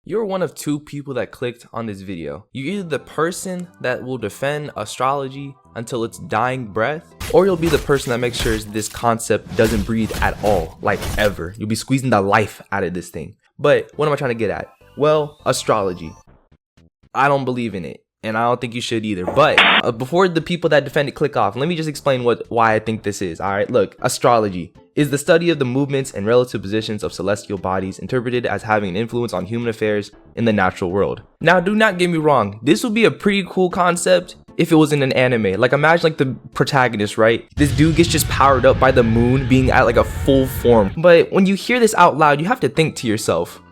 You're one of two people that clicked on this video. You're either the person that will defend astrology until its dying breath, or you'll be the person that makes sure this concept doesn't breathe at all, like ever. You'll be squeezing the life out of this thing. But what am I trying to get at? Well, astrology. I don't believe in it, and I don't think you should either. But before the people that defend it click off, let me just explain why I think this is. All right, look, astrology is the study of the movements and relative positions of celestial bodies interpreted as having an influence on human affairs in the natural world. Now, do not get me wrong, this would be a pretty cool concept if it was in an anime. Like, imagine like the protagonist, right? This dude gets just powered up by the moon being at like a full form. But when you hear this out loud, you have to think to yourself,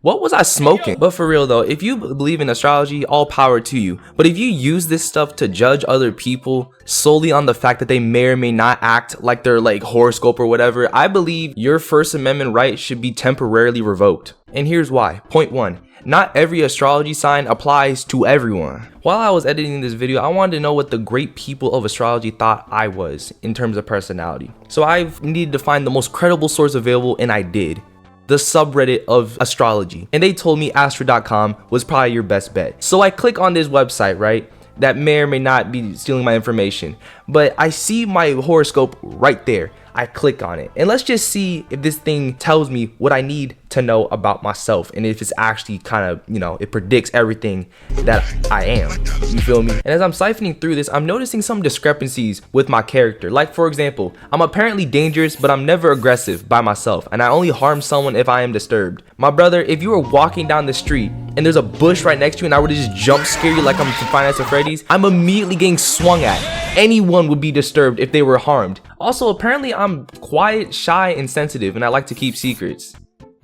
what was I smoking? But for real though, if you believe in astrology, all power to you. But if you use this stuff to judge other people solely on the fact that they may or may not act like their like horoscope or whatever, I believe your First Amendment right should be temporarily revoked. And here's why. Point 1. Not every astrology sign applies to everyone. While I was editing this video, I wanted to know what the great people of astrology thought I was in terms of personality. So I needed to find the most credible source available, and I did. The subreddit of astrology, and they told me astro.com was probably your best bet. So I click on this website, right, that may or may not be stealing my information, but I see my horoscope right there. I click on it, and let's just see if this thing tells me what I need to know about myself, and if it's actually kind of, you know, it predicts everything that I am. You feel me? And as I'm siphoning through this, I'm noticing some discrepancies with my character. Like, for example, I'm apparently dangerous, but I'm never aggressive by myself, and I only harm someone if I am disturbed. My brother, if you were walking down the street and there's a bush right next to you and I were to just jump scare you like I'm from Five Nights at Freddy's, I'm immediately getting swung at. Anyone would be disturbed if they were harmed. Also, apparently I'm quiet, shy, and sensitive, and I like to keep secrets.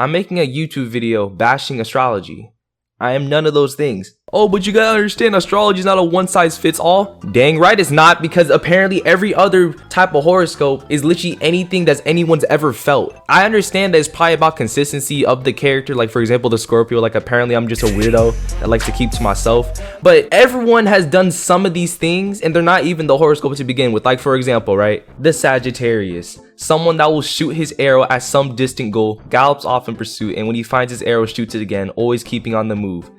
I'm making a YouTube video bashing astrology. I am none of those things. Oh, but you gotta understand, astrology is not a one-size-fits-all. Dang right it's not, because apparently every other type of horoscope is literally anything that anyone's ever felt. I understand that it's probably about consistency of the character, like for example the Scorpio, like apparently I'm just a weirdo that likes to keep to myself. But everyone has done some of these things, and they're not even the horoscope to begin with. Like for example, right, the Sagittarius. Someone that will shoot his arrow at some distant goal, gallops off in pursuit, and when he finds his arrow, shoots it again, always keeping on the move.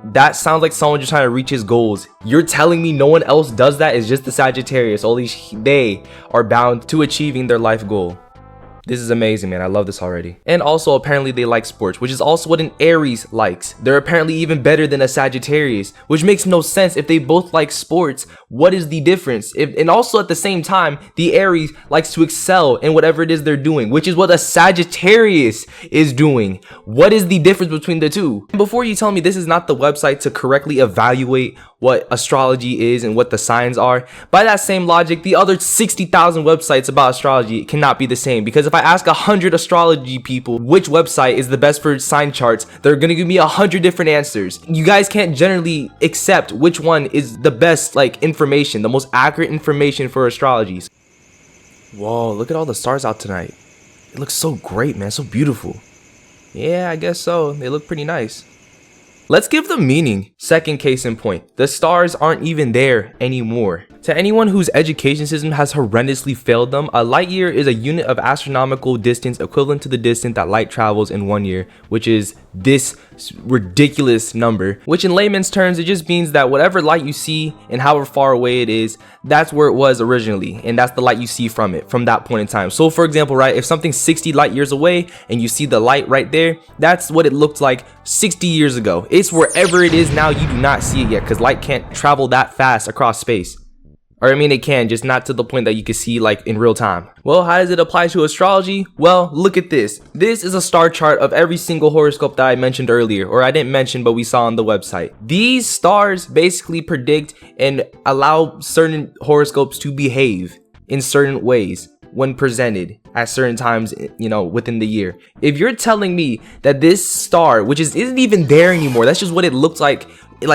That sounds like someone just trying to reach his goals. You're telling me no one else does that? It's just the Sagittarius. Only they are bound to achieving their life goal. This is amazing, man. I love this already. And also, apparently they like sports, which is also what an Aries likes. They're apparently even better than a Sagittarius, which makes no sense. If they both like sports, what is the difference? And also at the same time, the Aries likes to excel in whatever it is they're doing, which is what a Sagittarius is doing. What is the difference between the two? And before you tell me this is not the website to correctly evaluate what astrology is and what the signs are, by that same logic, the other 60,000 websites about astrology cannot be the same, because if I ask 100 astrology people which website is the best for sign charts, they're gonna give me 100 different answers. You guys can't generally accept which one is the best like information, the most accurate information for astrology. Whoa, look at all the stars out tonight. It looks so great, man, so beautiful. Yeah, I guess so. They look pretty nice. Let's give them meaning. Second case in point, the stars aren't even there anymore. To anyone whose education system has horrendously failed them, a light year is a unit of astronomical distance equivalent to the distance that light travels in 1 year, which is this ridiculous number, which in layman's terms, it just means that whatever light you see and however far away it is, that's where it was originally, and that's the light you see from it from that point in time. So for example, right, if something's 60 light years away and you see the light right there, that's what it looked like 60 years ago. It's wherever it is now, you do not see it yet, because light can't travel that fast across space. Or I mean, it can, just not to the point that you can see like in real time. Well, how does it apply to astrology? Well, look at this. This is a star chart of every single horoscope that I mentioned earlier, or I didn't mention, but we saw on the website. These stars basically predict and allow certain horoscopes to behave in certain ways when presented at certain times, you know, within the year. If you're telling me that this star, which isn't even there anymore, that's just what it looked like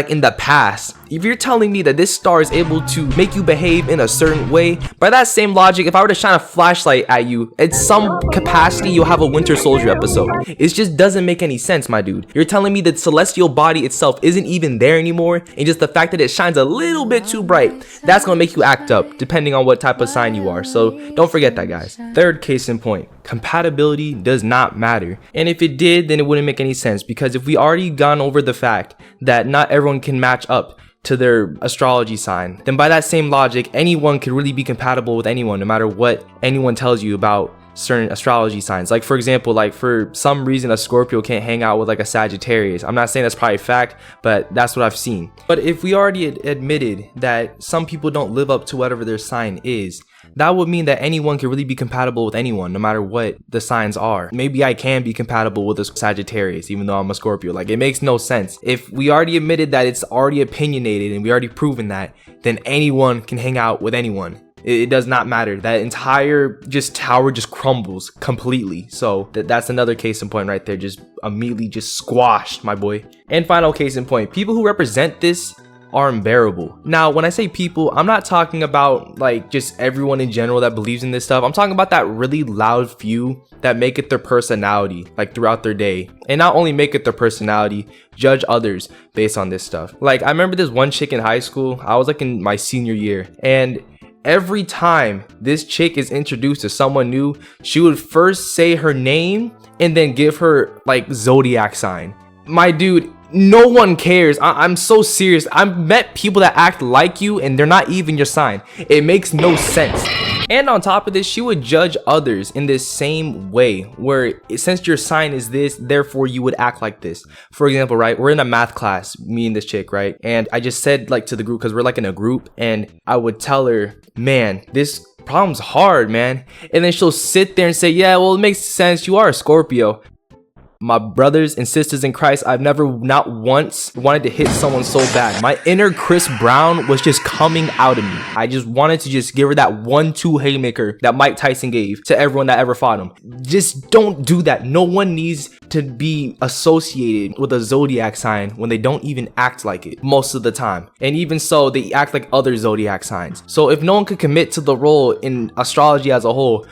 in the past. If you're telling me that this star is able to make you behave in a certain way, by that same logic, if I were to shine a flashlight at you, at some capacity, you'll have a Winter Soldier episode. It just doesn't make any sense, my dude. You're telling me that celestial body itself isn't even there anymore, and just the fact that it shines a little bit too bright, that's gonna make you act up, depending on what type of sign you are. So don't forget that, guys. Third case in point, compatibility does not matter. And if it did, then it wouldn't make any sense, because if we already gone over the fact that not everyone can match up to their astrology sign, then by that same logic, anyone could really be compatible with anyone, no matter what anyone tells you about certain astrology signs. Like, for example, like for some reason a Scorpio can't hang out with like a Sagittarius. I'm not saying that's probably a fact, but that's what I've seen. But if we already admitted that some people don't live up to whatever their sign is, that would mean that anyone can really be compatible with anyone, no matter what the signs are. Maybe I can be compatible with a Sagittarius even though I'm a Scorpio. Like, it makes no sense. If we already admitted that it's already opinionated and we already proven that, then anyone can hang out with anyone. It does not matter. That entire tower just crumbles completely. So that's another case in point right there. Just immediately just squashed, my boy. And final case in point, people who represent this are unbearable. Now, when I say people, I'm not talking about like just everyone in general that believes in this stuff. I'm talking about that really loud few that make it their personality, like throughout their day. And not only make it their personality, judge others based on this stuff. Like, I remember this one chick in high school. I was like in my senior year, and every time this chick is introduced to someone new, she would first say her name and then give her like zodiac sign. My dude, no one cares. I'm so serious. I've met people that act like you and they're not even your sign. It makes no sense. And on top of this, she would judge others in this same way, where since your sign is this, therefore you would act like this. For example, right, we're in a math class, me and this chick, right? And I just said like to the group, because we're like in a group, and I would tell her, man, this problem's hard, man. And then she'll sit there and say, yeah, well, it makes sense. You are a Scorpio. My brothers and sisters in Christ, I've never, not once, wanted to hit someone so bad. My inner Chris Brown was just coming out of me. I just wanted to just give her that 1-2 haymaker that Mike Tyson gave to everyone that ever fought him. Just don't do that. No one needs to be associated with a zodiac sign when they don't even act like it most of the time. And even so, they act like other zodiac signs. So if no one could commit to the role in astrology as a whole,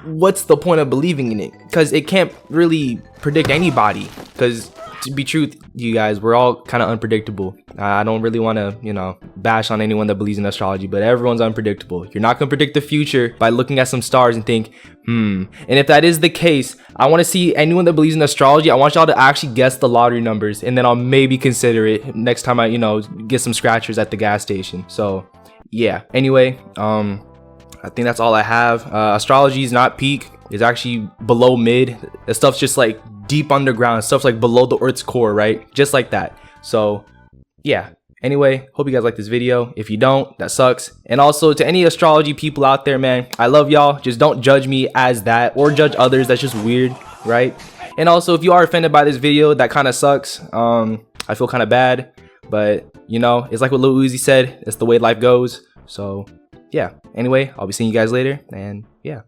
what's the point of believing in it? Because it can't really predict anybody. Because to be truth, you guys, we're all kind of unpredictable. I don't really want to, you know, bash on anyone that believes in astrology, but everyone's unpredictable. You're not going to predict the future by looking at some stars and think, And if that is the case, I want to see anyone that believes in astrology. I want y'all to actually guess the lottery numbers, and then I'll maybe consider it next time I, you know, get some scratchers at the gas station. So yeah, anyway, I think that's all I have. Astrology is not peak. It's actually below mid. The stuff's just like deep underground. Stuff's like below the Earth's core, right? Just like that. So yeah. Anyway, hope you guys like this video. If you don't, that sucks. And also to any astrology people out there, man, I love y'all. Just don't judge me as that, or judge others. That's just weird, right? And also, if you are offended by this video, that kind of sucks. I feel kind of bad, but you know, it's like what Lil Uzi said. It's the way life goes. So yeah. Anyway, I'll be seeing you guys later, and yeah.